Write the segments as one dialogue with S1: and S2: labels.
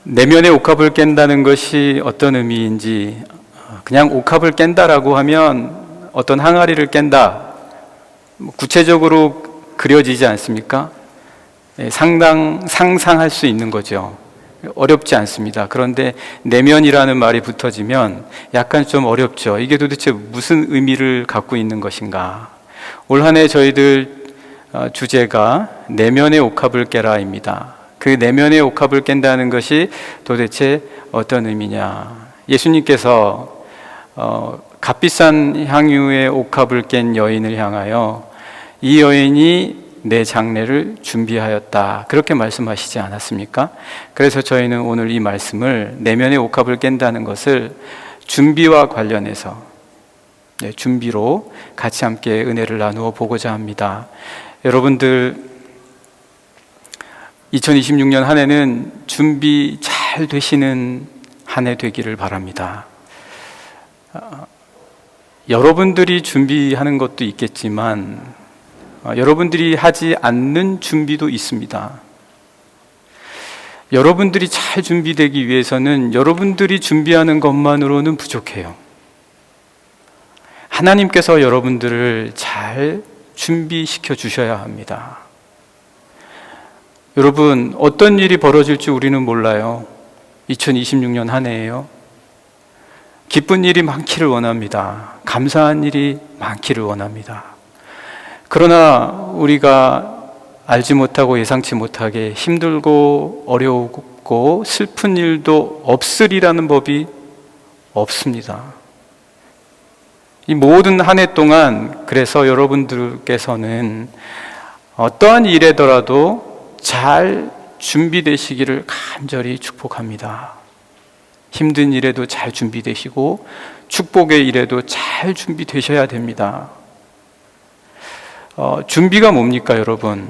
S1: 내면의 옥합을 깬다는 것이 어떤 의미인지, 그냥 옥합을 깬다라고 하면 어떤 항아리를 깬다, 구체적으로 그려지지 않습니까? 상상할 수 있는 거죠. 어렵지 않습니다. 그런데 내면이라는 말이 붙어지면 약간 좀 어렵죠. 이게 도대체 무슨 의미를 갖고 있는 것인가? 올 한 해 저희들 주제가 내면의 옥합을 깨라입니다. 그 내면의 옥합을 깬다는 것이 도대체 어떤 의미냐? 예수님께서 값비싼 향유의 옥합을 깬 여인을 향하여 이 여인이 내 장례를 준비하였다, 그렇게 말씀하시지 않았습니까? 그래서 저희는 오늘 이 말씀을, 내면의 옥합을 깬다는 것을 준비와 관련해서, 준비로 같이 함께 은혜를 나누어 보고자 합니다. 여러분들 2026년 한 해는 준비 잘 되시는 한 해 되기를 바랍니다. 여러분들이 준비하는 것도 있겠지만 여러분들이 하지 않는 준비도 있습니다. 여러분들이 잘 준비되기 위해서는 여러분들이 준비하는 것만으로는 부족해요. 하나님께서 여러분들을 잘 준비시켜 주셔야 합니다. 여러분, 어떤 일이 벌어질지 우리는 몰라요. 2026년 한 해예요. 기쁜 일이 많기를 원합니다. 감사한 일이 많기를 원합니다. 그러나 우리가 알지 못하고 예상치 못하게 힘들고 어려우고 슬픈 일도 없으리라는 법이 없습니다. 이 모든 한 해 동안, 그래서 여러분들께서는 어떠한 일에더라도 잘 준비되시기를 간절히 축복합니다. 힘든 일에도 잘 준비되시고 축복의 일에도 잘 준비되셔야 됩니다. 준비가 뭡니까, 여러분?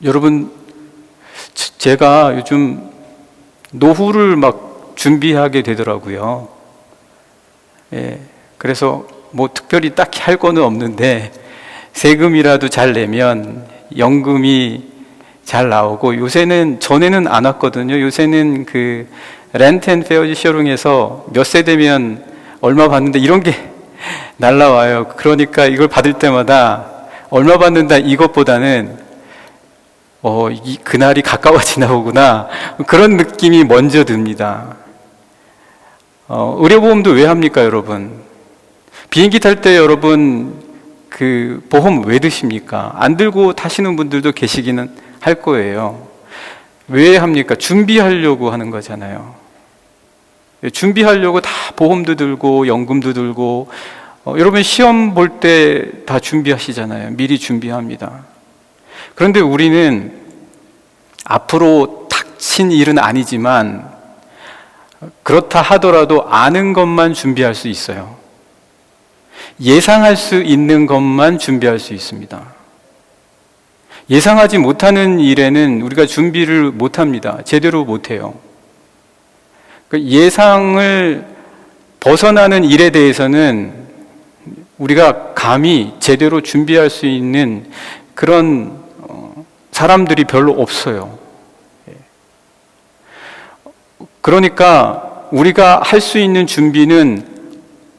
S1: 여러분, 제가 요즘 노후를 막 준비하게 되더라고요. 그래서 뭐 특별히 딱히 할 거는 없는데 세금이라도 잘 내면 연금이 잘 나오고, 요새는, 전에는 안 왔거든요. 요새는 그 렌트 앤 페어지 쉐어링에서 몇 세대면 얼마 받는데 이런 게 날라와요. 그러니까 이걸 받을 때마다 얼마 받는다 이것보다는 그날이 가까워지나 보구나, 그런 느낌이 먼저 듭니다. 의료보험도 왜 합니까, 여러분? 비행기 탈 때 여러분 그 보험 왜 드십니까? 안 들고 타시는 분들도 계시기는 할 거예요. 왜 합니까? 준비하려고 하는 거잖아요. 준비하려고 다 보험도 들고 연금도 들고, 여러분 시험 볼 때 다 준비하시잖아요. 미리 준비합니다. 그런데 우리는 앞으로 닥친 일은 아니지만 그렇다 하더라도 아는 것만 준비할 수 있어요. 예상할 수 있는 것만 준비할 수 있습니다. 예상하지 못하는 일에는 우리가 준비를 못합니다. 제대로 못해요. 예상을 벗어나는 일에 대해서는 우리가 감히 제대로 준비할 수 있는 그런 사람들이 별로 없어요. 그러니까 우리가 할 수 있는 준비는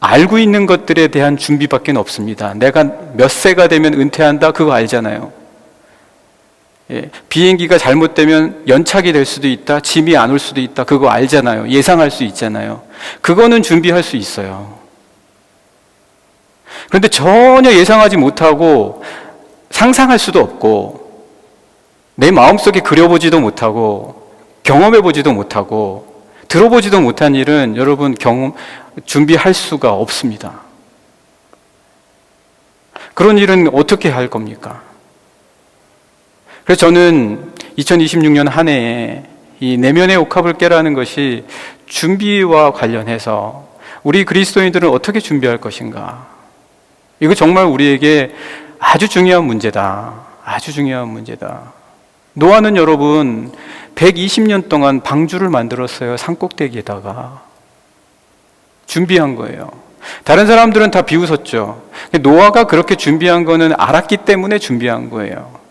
S1: 알고 있는 것들에 대한 준비밖에 없습니다. 내가 몇 세가 되면 은퇴한다, 그거 알잖아요. 비행기가 잘못되면 연착이 될 수도 있다, 짐이 안 올 수도 있다, 그거 알잖아요. 예상할 수 있잖아요. 그거는 준비할 수 있어요. 그런데 전혀 예상하지 못하고 상상할 수도 없고 내 마음속에 그려보지도 못하고 경험해보지도 못하고 들어보지도 못한 일은 여러분 준비할 수가 없습니다. 그런 일은 어떻게 할 겁니까? 그래서 저는 2026년 한 해에 이 내면의 옥합을 깨라는 것이 준비와 관련해서 우리 그리스도인들은 어떻게 준비할 것인가? 이거 정말 우리에게 아주 중요한 문제다. 아주 중요한 문제다. 노아는 여러분 120년 동안 방주를 만들었어요. 산꼭대기에다가 준비한 거예요. 다른 사람들은 다 비웃었죠. 노아가 그렇게 준비한 거는 알았기 때문에 준비한 거예요.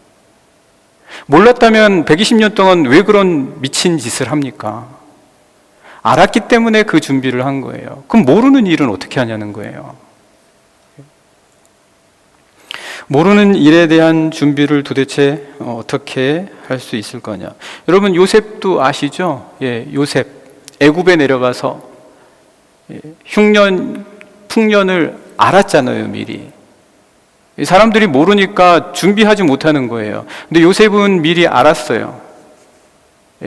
S1: 몰랐다면 120년 동안 왜 그런 미친 짓을 합니까? 알았기 때문에 그 준비를 한 거예요. 그럼 모르는 일은 어떻게 하냐는 거예요. 모르는 일에 대한 준비를 도대체 어떻게 할 수 있을 거냐. 여러분, 요셉도 아시죠? 예, 요셉 애굽에 내려가서 흉년 풍년을 알았잖아요, 미리. 사람들이 모르니까 준비하지 못하는 거예요. 근데 요셉은 미리 알았어요.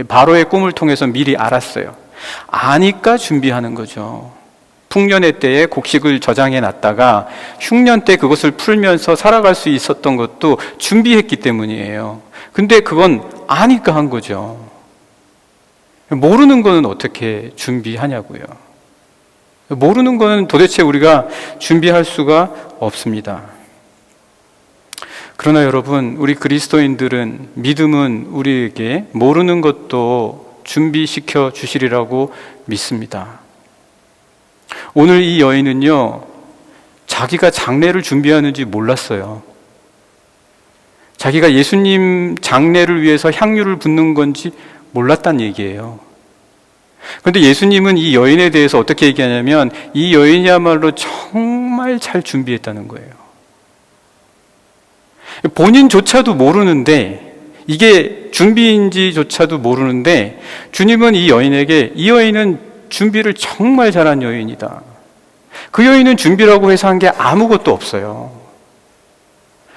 S1: 바로의 꿈을 통해서 미리 알았어요. 아니까 준비하는 거죠. 풍년의 때에 곡식을 저장해 놨다가 흉년 때 그것을 풀면서 살아갈 수 있었던 것도 준비했기 때문이에요. 근데 그건 아니까 한 거죠. 모르는 거는 어떻게 준비하냐고요. 모르는 거는 도대체 우리가 준비할 수가 없습니다. 그러나 여러분, 우리 그리스도인들은, 믿음은 우리에게 모르는 것도 준비시켜 주시리라고 믿습니다. 오늘 이 여인은요, 자기가 장례를 준비하는지 몰랐어요. 자기가 예수님 장례를 위해서 향유를 붓는 건지 몰랐단 얘기예요. 그런데 예수님은 이 여인에 대해서 어떻게 얘기하냐면, 이 여인이야말로 정말 잘 준비했다는 거예요. 본인조차도 모르는데, 이게 준비인지조차도 모르는데, 주님은 이 여인에게, 이 여인은 준비를 정말 잘한 여인이다. 그 여인은 준비라고 해서 한 게 아무것도 없어요.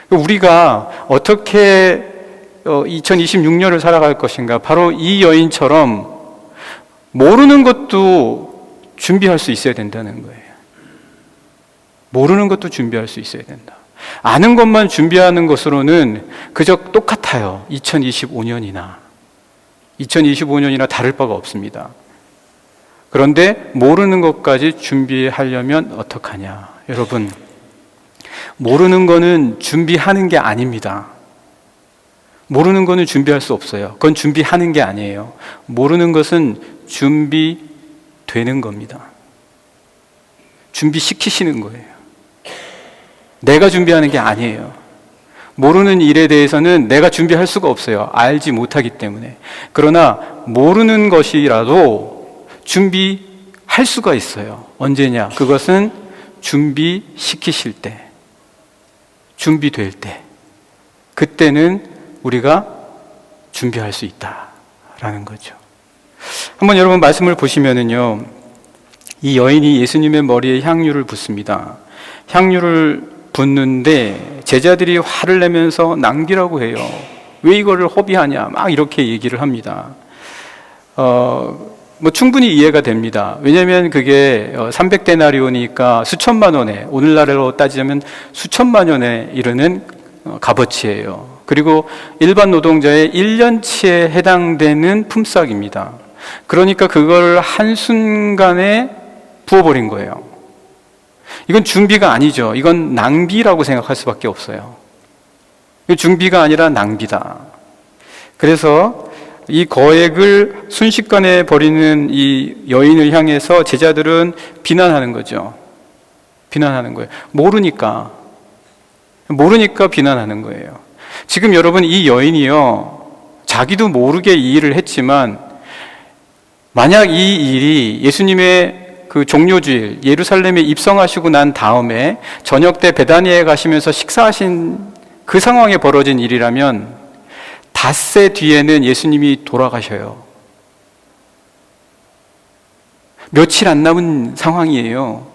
S1: 우리가 어떻게 2026년을 살아갈 것인가? 바로 이 여인처럼 모르는 것도 준비할 수 있어야 된다는 거예요. 모르는 것도 준비할 수 있어야 된다. 아는 것만 준비하는 것으로는 그저 똑같아요. 2025년이나 다를 바가 없습니다. 그런데 모르는 것까지 준비하려면 어떡하냐? 여러분, 모르는 거는 준비하는 게 아닙니다. 모르는 거는 준비할 수 없어요. 그건 준비하는 게 아니에요. 모르는 것은 준비되는 겁니다. 준비시키시는 거예요. 내가 준비하는 게 아니에요. 모르는 일에 대해서는 내가 준비할 수가 없어요. 알지 못하기 때문에. 그러나 모르는 것이라도 준비할 수가 있어요. 언제냐? 그것은 준비시키실 때, 준비될 때, 그때는 우리가 준비할 수 있다라는 거죠. 한번 여러분 말씀을 보시면은요, 이 여인이 예수님의 머리에 향유를 붓습니다. 향유를 붓는데 제자들이 화를 내면서 낭비라고 해요. 왜 이거를 허비하냐? 막 이렇게 얘기를 합니다. 충분히 이해가 됩니다. 왜냐하면 그게 300데나리온이니까 수천만 원에, 오늘날로 따지자면 수천만 원에 이르는 값어치예요. 그리고 일반 노동자의 1년치에 해당되는 품삯입니다. 그러니까 그걸 한순간에 부어버린 거예요. 이건 준비가 아니죠. 이건 낭비라고 생각할 수밖에 없어요. 이건 준비가 아니라 낭비다. 그래서 이 거액을 순식간에 버리는 이 여인을 향해서 제자들은 비난하는 거죠. 비난하는 거예요. 모르니까 비난하는 거예요. 지금 여러분, 이 여인이요, 자기도 모르게 이 일을 했지만, 만약 이 일이 예수님의 그 종료주일, 예루살렘에 입성하시고 난 다음에 저녁 때 베다니에 가시면서 식사하신 그 상황에 벌어진 일이라면 닷새 뒤에는 예수님이 돌아가셔요. 며칠 안 남은 상황이에요.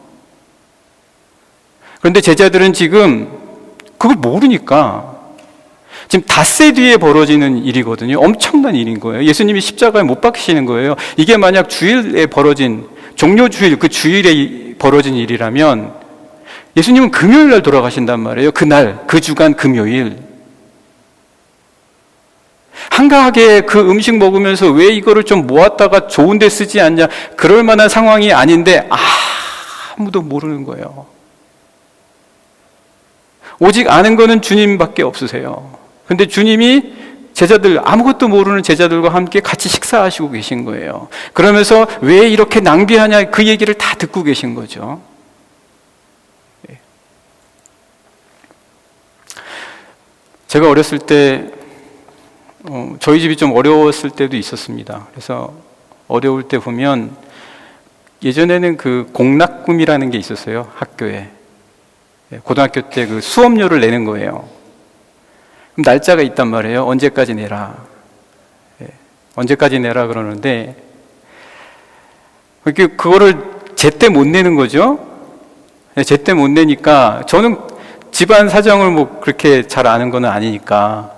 S1: 그런데 제자들은 지금 그걸 모르니까, 지금 닷새 뒤에 벌어지는 일이거든요. 엄청난 일인 거예요. 예수님이 십자가에 못 박히시는 거예요. 이게 만약 주일에 벌어진, 종료주일 그 주일에 벌어진 일이라면 예수님은 금요일 날 돌아가신단 말이에요. 그날, 그 주간 금요일. 한가하게 그 음식 먹으면서 왜 이거를 좀 모았다가 좋은 데 쓰지 않냐, 그럴 만한 상황이 아닌데 아무도 모르는 거예요. 오직 아는 거는 주님밖에 없으세요. 근데 주님이 제자들, 아무것도 모르는 제자들과 함께 같이 식사하시고 계신 거예요. 그러면서 왜 이렇게 낭비하냐, 그 얘기를 다 듣고 계신 거죠. 제가 어렸을 때 저희 집이 좀 어려웠을 때도 있었습니다. 그래서 어려울 때 보면 예전에는 그 공납금이라는 게 있었어요. 학교에. 고등학교 때 그 수업료를 내는 거예요. 그럼 날짜가 있단 말이에요. 언제까지 내라. 언제까지 내라 그러는데 그거를 제때 못 내는 거죠. 제때 못 내니까 저는 집안 사정을 뭐 그렇게 잘 아는 건 아니니까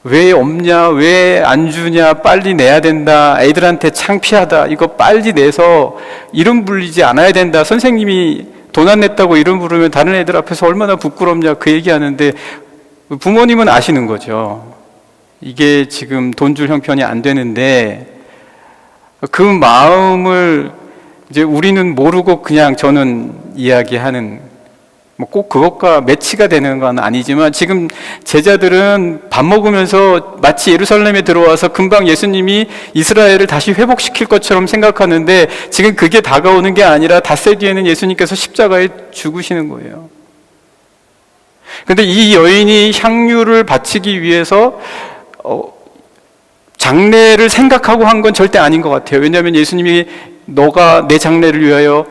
S1: 왜 없냐, 왜 안 주냐, 빨리 내야 된다, 애들한테 창피하다, 이거 빨리 내서 이름 불리지 않아야 된다, 선생님이 돈 안 냈다고 이름 부르면 다른 애들 앞에서 얼마나 부끄럽냐, 그 얘기하는데 부모님은 아시는 거죠. 이게 지금 돈 줄 형편이 안 되는데 그 마음을 이제 우리는 모르고 그냥 저는 이야기하는, 뭐 꼭 그것과 매치가 되는 건 아니지만 지금 제자들은 밥 먹으면서 마치 예루살렘에 들어와서 금방 예수님이 이스라엘을 다시 회복시킬 것처럼 생각하는데 지금 그게 다가오는 게 아니라 닷새 뒤에는 예수님께서 십자가에 죽으시는 거예요. 그런데 이 여인이 향유를 바치기 위해서 장례를 생각하고 한 건 절대 아닌 것 같아요. 왜냐하면 예수님이 너가 내 장례를 위하여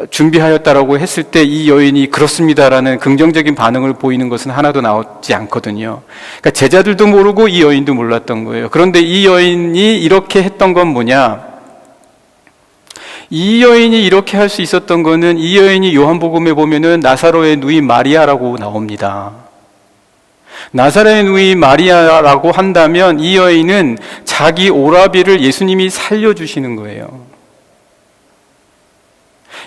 S1: 준비하였다라고 했을 때 이 여인이 그렇습니다라는 긍정적인 반응을 보이는 것은 하나도 나오지 않거든요. 그러니까 제자들도 모르고 이 여인도 몰랐던 거예요. 그런데 이 여인이 이렇게 했던 건 뭐냐? 이 여인이 이렇게 할 수 있었던 거는 이 여인이 요한복음에 보면은 나사로의 누이 마리아라고 나옵니다. 나사렛의 누이 마리아라고 한다면 이 여인은 자기 오라비를 예수님이 살려주시는 거예요.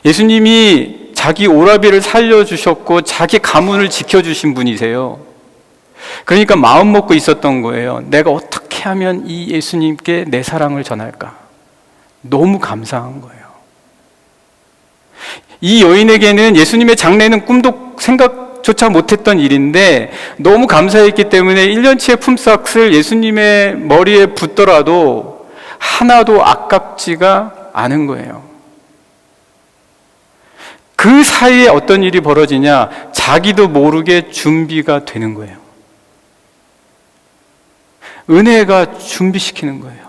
S1: 예수님이 자기 오라비를 살려주셨고 자기 가문을 지켜주신 분이세요. 그러니까 마음 먹고 있었던 거예요. 내가 어떻게 하면 이 예수님께 내 사랑을 전할까? 너무 감사한 거예요. 이 여인에게는 예수님의 장례는 꿈도 생각조차 못했던 일인데 너무 감사했기 때문에 1년치의 품삯을 예수님의 머리에 붓더라도 하나도 아깝지가 않은 거예요. 그 사이에 어떤 일이 벌어지냐? 자기도 모르게 준비가 되는 거예요. 은혜가 준비시키는 거예요.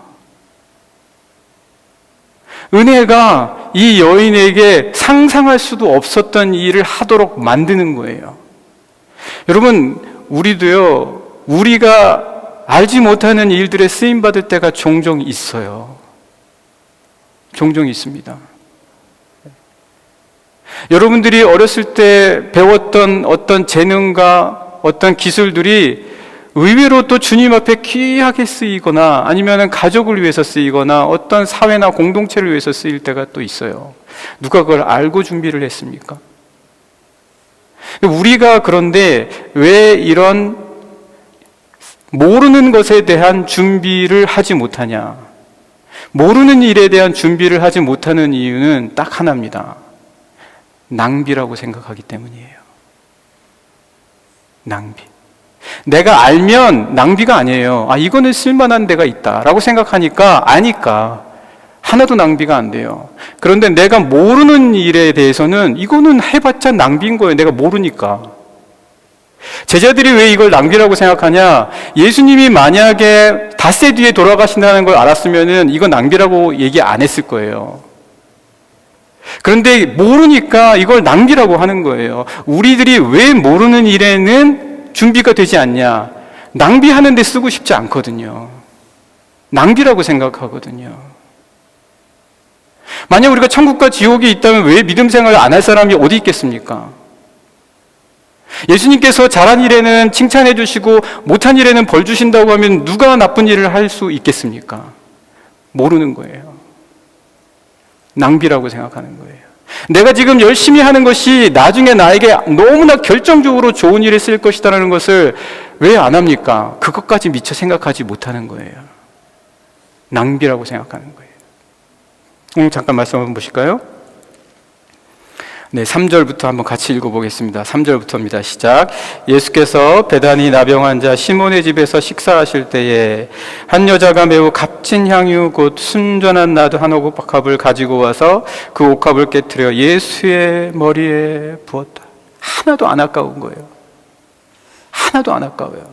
S1: 은혜가 이 여인에게 상상할 수도 없었던 일을 하도록 만드는 거예요. 여러분, 우리도요, 우리가 알지 못하는 일들에 쓰임받을 때가 종종 있어요. 종종 있습니다. 여러분들이 어렸을 때 배웠던 어떤 재능과 어떤 기술들이 의외로 또 주님 앞에 귀하게 쓰이거나 아니면 가족을 위해서 쓰이거나 어떤 사회나 공동체를 위해서 쓰일 때가 또 있어요. 누가 그걸 알고 준비를 했습니까? 우리가 그런데 왜 이런 모르는 것에 대한 준비를 하지 못하냐? 모르는 일에 대한 준비를 하지 못하는 이유는 딱 하나입니다. 낭비라고 생각하기 때문이에요. 낭비. 내가 알면 낭비가 아니에요. 이거는 쓸만한 데가 있다라고 생각하니까 아니까 하나도 낭비가 안 돼요. 그런데 내가 모르는 일에 대해서는 이거는 해봤자 낭비인 거예요. 내가 모르니까. 제자들이 왜 이걸 낭비라고 생각하냐? 예수님이 만약에 닷새 뒤에 돌아가신다는 걸 알았으면은 이건 낭비라고 얘기 안 했을 거예요. 그런데 모르니까 이걸 낭비라고 하는 거예요. 우리들이 왜 모르는 일에는 준비가 되지 않냐? 낭비하는 데 쓰고 싶지 않거든요. 낭비라고 생각하거든요. 만약 우리가 천국과 지옥이 있다면 왜 믿음 생활을 안 할 사람이 어디 있겠습니까? 예수님께서 잘한 일에는 칭찬해 주시고 못한 일에는 벌 주신다고 하면 누가 나쁜 일을 할 수 있겠습니까? 모르는 거예요. 낭비라고 생각하는 거예요. 내가 지금 열심히 하는 것이 나중에 나에게 너무나 결정적으로 좋은 일에 쓰일 것이라는 것을 왜 안 합니까? 그것까지 미처 생각하지 못하는 거예요. 낭비라고 생각하는 거예요. 오늘 잠깐 말씀 한번 보실까요? 네, 3절부터 한번 같이 읽어보겠습니다. 3절부터입니다. 시작. 예수께서 베다니 나병 자 시몬의 집에서 식사하실 때에 한 여자가 매우 값진 향유 곧 순전한 나드 한 옥합을 가지고 와서 그 옥합을 깨트려 예수의 머리에 부었다. 하나도 안 아까운 거예요. 하나도 안 아까워요.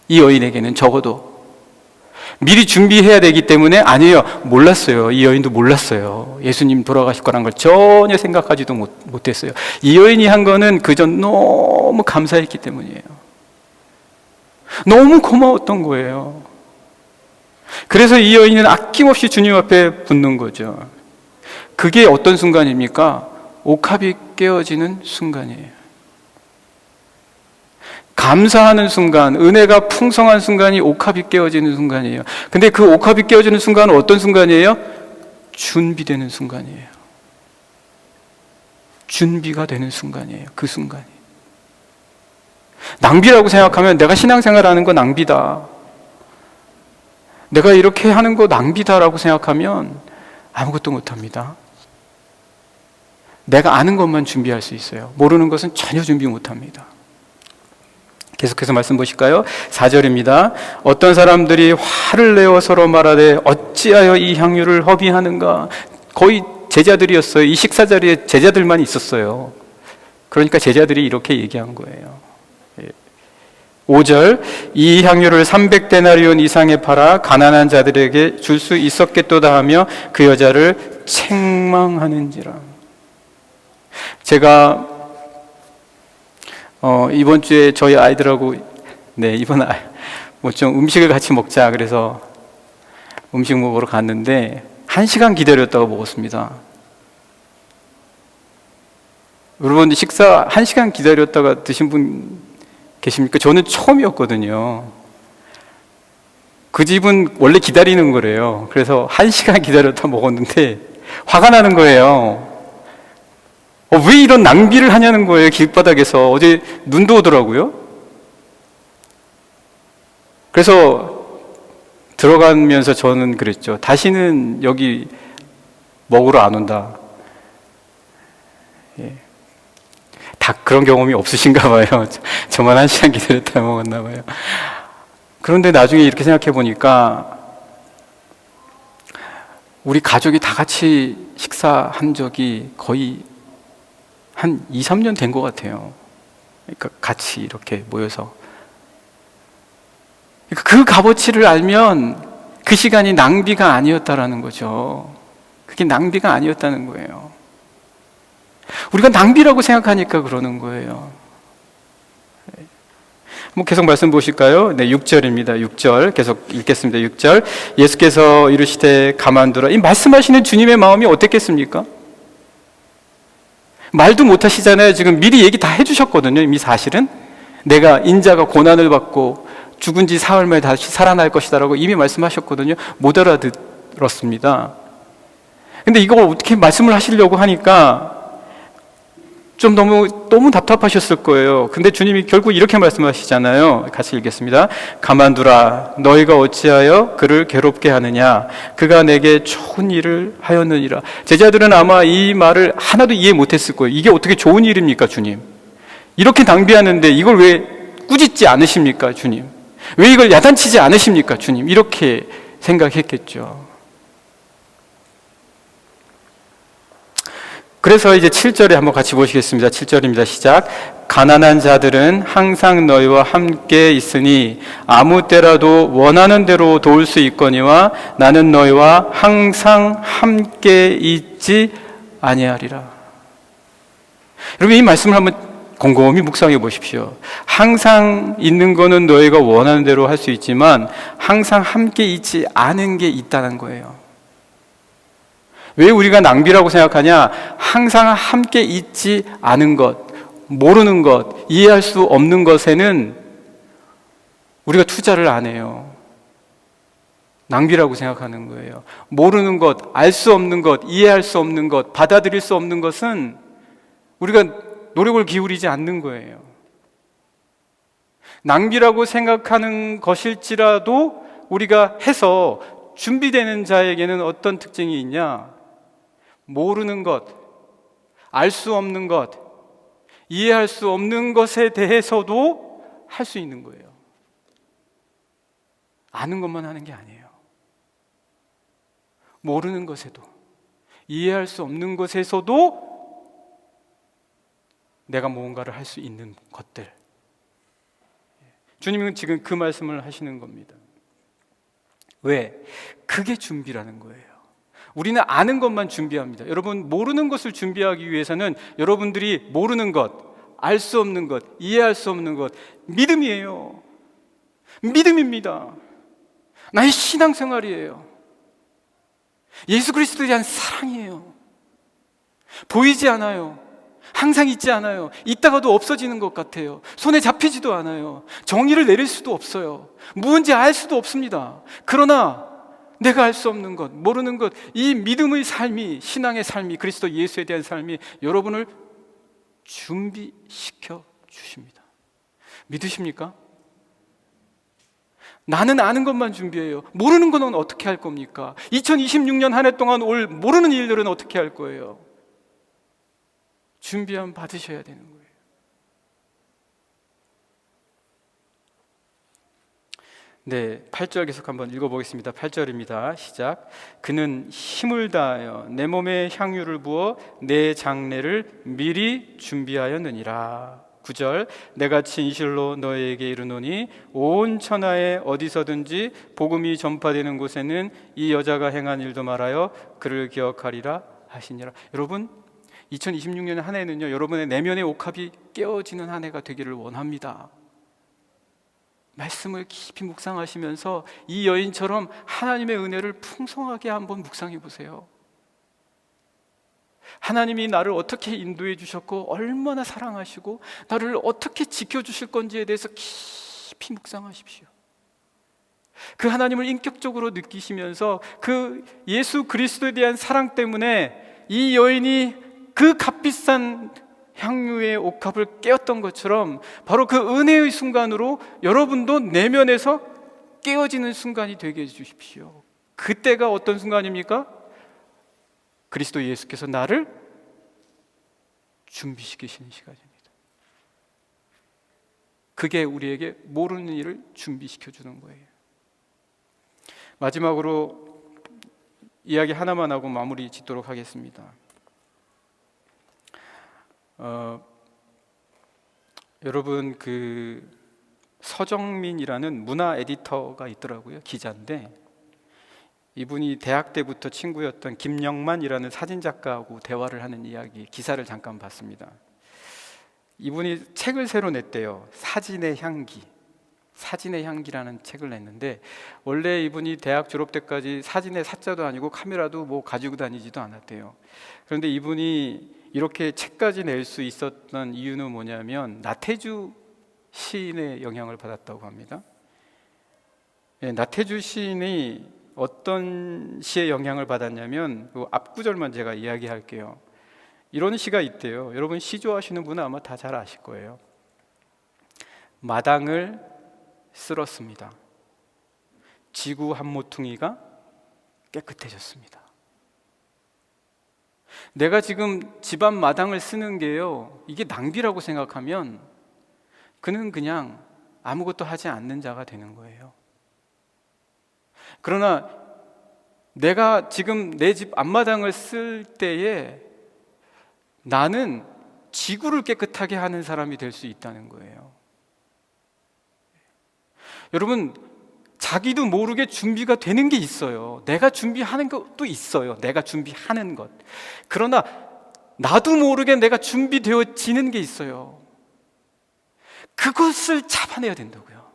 S1: 이 여인에게는 적어도 미리 준비해야 되기 때문에. 아니에요, 몰랐어요. 이 여인도 몰랐어요. 예수님 돌아가실 거란 걸 전혀 생각하지도 못했어요. 이 여인이 한 거는 그저 너무 감사했기 때문이에요. 너무 고마웠던 거예요. 그래서 이 여인은 아낌없이 주님 앞에 붙는 거죠. 그게 어떤 순간입니까? 옥합이 깨어지는 순간이에요. 감사하는 순간, 은혜가 풍성한 순간이 옥합이 깨어지는 순간이에요. 근데 그 옥합이 깨어지는 순간은 어떤 순간이에요? 준비되는 순간이에요. 준비가 되는 순간이에요. 그 순간이. 낭비라고 생각하면 내가 신앙생활하는 거 낭비다, 내가 이렇게 하는 거 낭비다라고 생각하면 아무것도 못합니다. 내가 아는 것만 준비할 수 있어요. 모르는 것은 전혀 준비 못합니다. 계속해서 말씀 보실까요? 4절입니다. 어떤 사람들이 화를 내어 서로 말하되 어찌하여 이 향유를 허비하는가. 거의 제자들이었어요. 이 식사 자리에 제자들만 있었어요. 그러니까 제자들이 이렇게 얘기한 거예요. 5절, 이 향유를 300데나리온 이상에 팔아 가난한 자들에게 줄 수 있었겠도다 하며 그 여자를 책망하는지라. 제가 이번 주에 저희 아이들하고 뭐 좀 음식을 같이 먹자 그래서 음식 먹으러 갔는데 1시간 기다렸다가 먹었습니다. 여러분, 식사 1시간 기다렸다가 드신 분 계십니까? 저는 처음이었거든요. 그 집은 원래 기다리는 거래요. 그래서 1시간 기다렸다 먹었는데 화가 나는 거예요. 왜 이런 낭비를 하냐는 거예요. 길바닥에서. 어제 눈도 오더라고요. 그래서 들어가면서 저는 그랬죠. 다시는 여기 먹으러 안 온다. 다 그런 경험이 없으신가 봐요. 저만 1시간 기다렸다 먹었나 봐요. 그런데 나중에 이렇게 생각해 보니까 우리 가족이 다 같이 식사한 적이 거의 한 2, 3년 된 것 같아요. 그러니까 같이 이렇게 모여서. 그 값어치를 알면 그 시간이 낭비가 아니었다라는 거죠. 그게 낭비가 아니었다는 거예요. 우리가 낭비라고 생각하니까 그러는 거예요. 한번 계속 말씀 보실까요? 6절입니다. 6절 계속 읽겠습니다. 6절, 예수께서 이르시되 가만두라. 이 말씀하시는 주님의 마음이 어땠겠습니까? 말도 못하시잖아요. 지금 미리 얘기 다 해주셨거든요. 이미 사실은 내가 인자가 고난을 받고 죽은 지 사흘 만에 다시 살아날 것이다라고 이미 말씀하셨거든요. 못 알아들었습니다. 근데 이거 어떻게 말씀을 하시려고 하니까 좀 너무 답답하셨을 거예요. 근데 주님이 결국 이렇게 말씀하시잖아요. 같이 읽겠습니다. 가만두라. 너희가 어찌하여 그를 괴롭게 하느냐. 그가 내게 좋은 일을 하였느니라. 제자들은 아마 이 말을 하나도 이해 못했을 거예요. 이게 어떻게 좋은 일입니까, 주님? 이렇게 낭비하는데 이걸 왜 꾸짖지 않으십니까, 주님? 왜 이걸 야단치지 않으십니까, 주님? 이렇게 생각했겠죠. 그래서 이제 7절에 한번 같이 보시겠습니다. 7절입니다. 시작. 가난한 자들은 항상 너희와 함께 있으니 아무 때라도 원하는 대로 도울 수 있거니와 나는 너희와 항상 함께 있지 아니하리라. 여러분, 이 말씀을 한번 곰곰이 묵상해 보십시오. 항상 있는 거는 너희가 원하는 대로 할 수 있지만 항상 함께 있지 않은 게 있다는 거예요. 왜 우리가 낭비라고 생각하냐? 항상 함께 있지 않은 것, 모르는 것, 이해할 수 없는 것에는 우리가 투자를 안 해요. 낭비라고 생각하는 거예요. 모르는 것, 알 수 없는 것, 이해할 수 없는 것, 받아들일 수 없는 것은 우리가 노력을 기울이지 않는 거예요. 낭비라고 생각하는 것일지라도 우리가 해서 준비되는 자에게는 어떤 특징이 있냐? 모르는 것, 알 수 없는 것, 이해할 수 없는 것에 대해서도 할 수 있는 거예요. 아는 것만 하는 게 아니에요. 모르는 것에도, 이해할 수 없는 것에서도 내가 무언가를 할 수 있는 것들. 주님은 지금 그 말씀을 하시는 겁니다. 왜? 그게 준비라는 거예요. 우리는 아는 것만 준비합니다. 여러분, 모르는 것을 준비하기 위해서는 여러분들이 모르는 것, 알 수 없는 것, 이해할 수 없는 것, 믿음이에요. 믿음입니다. 나의 신앙생활이에요. 예수 그리스도에 대한 사랑이에요. 보이지 않아요. 항상 있지 않아요. 있다가도 없어지는 것 같아요. 손에 잡히지도 않아요. 정의를 내릴 수도 없어요. 무언지 알 수도 없습니다. 그러나 내가 알 수 없는 것, 모르는 것, 이 믿음의 삶이, 신앙의 삶이, 그리스도 예수에 대한 삶이 여러분을 준비시켜 주십니다. 믿으십니까? 나는 아는 것만 준비해요. 모르는 것은 어떻게 할 겁니까? 2026년 한 해 동안 올 모르는 일들은 어떻게 할 거예요? 준비함 받으셔야 되는 거예요. 네, 8절 계속 한번 읽어보겠습니다. 8절입니다. 시작. 그는 힘을 다하여 내 몸에 향유를 부어 내 장례를 미리 준비하였느니라. 9절. 내가 진실로 너에게 이르노니 온 천하에 어디서든지 복음이 전파되는 곳에는 이 여자가 행한 일도 말하여 그를 기억하리라 하시니라. 여러분, 2026년 한 해는요, 여러분의 내면의 옥합이 깨어지는 한 해가 되기를 원합니다. 말씀을 깊이 묵상하시면서 이 여인처럼 하나님의 은혜를 풍성하게 한번 묵상해 보세요. 하나님이 나를 어떻게 인도해 주셨고 얼마나 사랑하시고 나를 어떻게 지켜주실 건지에 대해서 깊이 묵상하십시오. 그 하나님을 인격적으로 느끼시면서 그 예수 그리스도에 대한 사랑 때문에 이 여인이 그 값비싼 향유의 옥합을 깨었던 것처럼 바로 그 은혜의 순간으로 여러분도 내면에서 깨어지는 순간이 되게 해주십시오. 그때가 어떤 순간입니까? 그리스도 예수께서 나를 준비시키시는 시간입니다. 그게 우리에게 모르는 일을 준비시켜주는 거예요. 마지막으로 이야기 하나만 하고 마무리 짓도록 하겠습니다. 여러분, 그 서정민이라는 문화 에디터가 있더라고요. 기자인데 이분이 대학 때부터 친구였던 김영만이라는 사진작가하고 대화를 하는 이야기, 기사를 잠깐 봤습니다. 이분이 책을 새로 냈대요. 사진의 향기. 사진의 향기라는 책을 냈는데 원래 이분이 대학 졸업 때까지 사진의 사자도 아니고 카메라도 뭐 가지고 다니지도 않았대요. 그런데 이분이 이렇게 책까지 낼 수 있었던 이유는 뭐냐면 나태주 시인의 영향을 받았다고 합니다. 나태주 시인이 어떤 시의 영향을 받았냐면 그 앞구절만 제가 이야기할게요. 이런 시가 있대요. 여러분 시 좋아하시는 분은 아마 다 잘 아실 거예요. 마당을 쓸었습니다. 지구 한 모퉁이가 깨끗해졌습니다. 내가 지금 집안 마당을 쓰는 게요, 이게 낭비라고 생각하면 그는 그냥 아무것도 하지 않는 자가 되는 거예요. 그러나 내가 지금 내 집 앞마당을 쓸 때에 나는 지구를 깨끗하게 하는 사람이 될 수 있다는 거예요. 여러분, 자기도 모르게 준비가 되는 게 있어요. 내가 준비하는 것도 있어요. 내가 준비하는 것. 그러나 나도 모르게 내가 준비되어지는 게 있어요. 그것을 잡아내야 된다고요.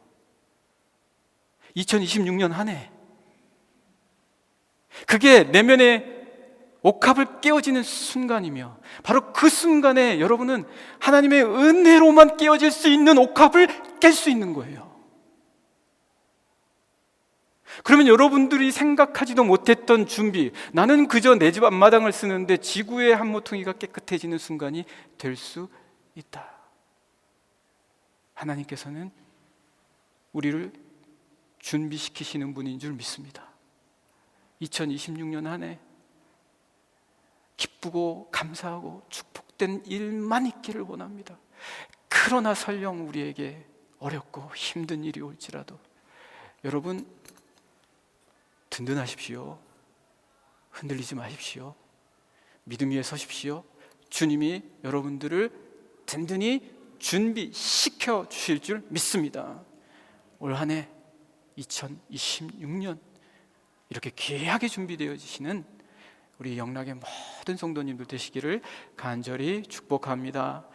S1: 2026년 한 해, 그게 내면의 옥합을 깨어지는 순간이며 바로 그 순간에 여러분은 하나님의 은혜로만 깨어질 수 있는 옥합을 깰 수 있는 거예요. 그러면 여러분들이 생각하지도 못했던 준비, 나는 그저 내 집 앞마당을 쓰는데 지구의 한 모퉁이가 깨끗해지는 순간이 될 수 있다. 하나님께서는 우리를 준비시키시는 분인 줄 믿습니다. 2026년 한 해 기쁘고 감사하고 축복된 일만 있기를 원합니다. 그러나 설령 우리에게 어렵고 힘든 일이 올지라도 여러분 든든하십시오. 흔들리지 마십시오. 믿음 위에 서십시오. 주님이 여러분들을 든든히 준비시켜 주실 줄 믿습니다. 올 한 해 2026년 이렇게 귀하게 준비되어지시는 우리 영락의 모든 성도님들 되시기를 간절히 축복합니다.